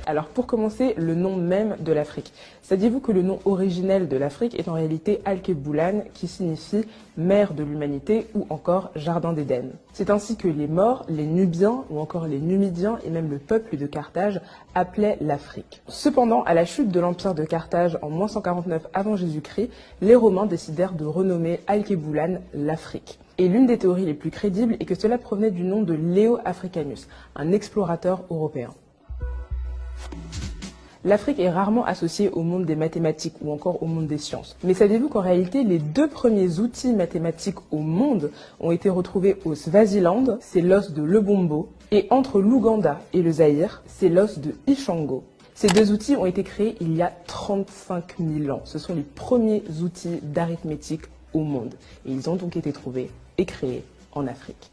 Alors pour commencer, le nom même de l'Afrique. Saviez-vous que le nom originel de l'Afrique est en réalité Alkebulan, qui signifie mère de l'humanité ou encore jardin d'Éden. C'est ainsi que les Maures, les Nubiens ou encore les Numidiens et même le peuple de Carthage appelaient l'Afrique. Cependant, à la chute de l'empire de Carthage en -149 avant Jésus-Christ, les Romains décidèrent de renommer Alkebulan l'Afrique. Et l'une des théories les plus crédibles est que cela provenait du nom de Leo Africanus, un explorateur européen. L'Afrique est rarement associée au monde des mathématiques ou encore au monde des sciences. Mais saviez-vous qu'en réalité, les deux premiers outils mathématiques au monde ont été retrouvés au Swaziland, c'est l'os de Lebombo, et entre l'Ouganda et le Zaïre, c'est l'os de Ishango. Ces deux outils ont été créés il y a 35 000 ans. Ce sont les premiers outils d'arithmétique au monde. Et ils ont donc été trouvés et créés en Afrique.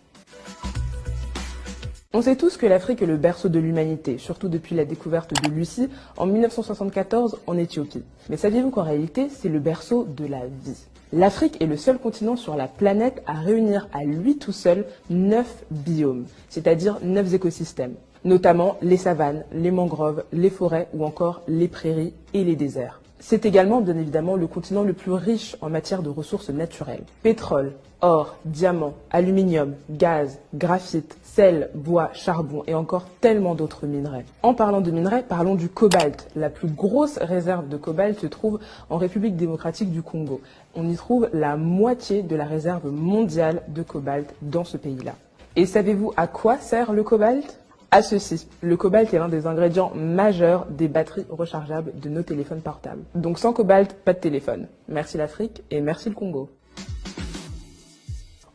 On sait tous que l'Afrique est le berceau de l'humanité, surtout depuis la découverte de Lucie en 1974 en Éthiopie. Mais saviez-vous qu'en réalité, c'est le berceau de la vie? L'Afrique est le seul continent sur la planète à réunir à lui tout seul 9 biomes, c'est-à-dire 9 écosystèmes, notamment les savanes, les mangroves, les forêts ou encore les prairies et les déserts. C'est également, bien évidemment, le continent le plus riche en matière de ressources naturelles. Pétrole, or, diamant, aluminium, gaz, graphite, sel, bois, charbon et encore tellement d'autres minerais. En parlant de minerais, parlons du cobalt. La plus grosse réserve de cobalt se trouve en République démocratique du Congo. On y trouve la moitié de la réserve mondiale de cobalt dans ce pays-là. Et savez-vous à quoi sert le cobalt ? À ceci, le cobalt est l'un des ingrédients majeurs des batteries rechargeables de nos téléphones portables. Donc sans cobalt, pas de téléphone. Merci l'Afrique et merci le Congo.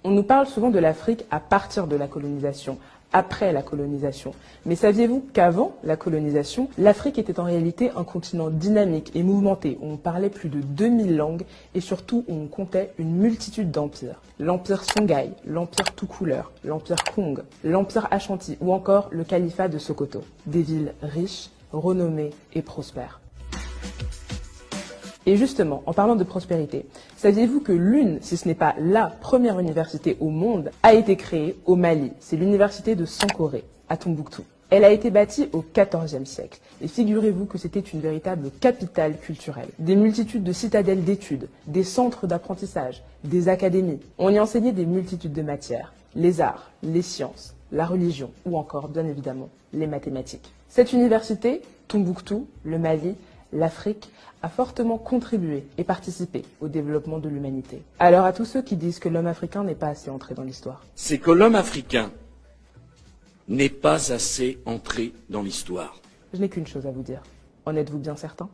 On nous parle souvent de l'Afrique à partir de la colonisation, après la colonisation. Mais saviez-vous qu'avant la colonisation, l'Afrique était en réalité un continent dynamique et mouvementé, où on parlait plus de 2000 langues et surtout où on comptait une multitude d'empires. L'empire Songhai, l'empire Toucouleur, l'empire Kong, l'empire Ashanti ou encore le califat de Sokoto. Des villes riches, renommées et prospères. Et justement, en parlant de prospérité, saviez-vous que l'une, si ce n'est pas la première université au monde, a été créée au Mali? C'est l'université de Sankoré, à Tombouctou. Elle a été bâtie au XIVe siècle. Et figurez-vous que c'était une véritable capitale culturelle. Des multitudes de citadelles d'études, des centres d'apprentissage, des académies. On y enseignait des multitudes de matières. Les arts, les sciences, la religion ou encore, bien évidemment, les mathématiques. Cette université, Tombouctou, le Mali, l'Afrique a fortement contribué et participé au développement de l'humanité. Alors à tous ceux qui disent que l'homme africain n'est pas assez entré dans l'histoire. C'est que l'homme africain n'est pas assez entré dans l'histoire. Je n'ai qu'une chose à vous dire. En êtes-vous bien certain ?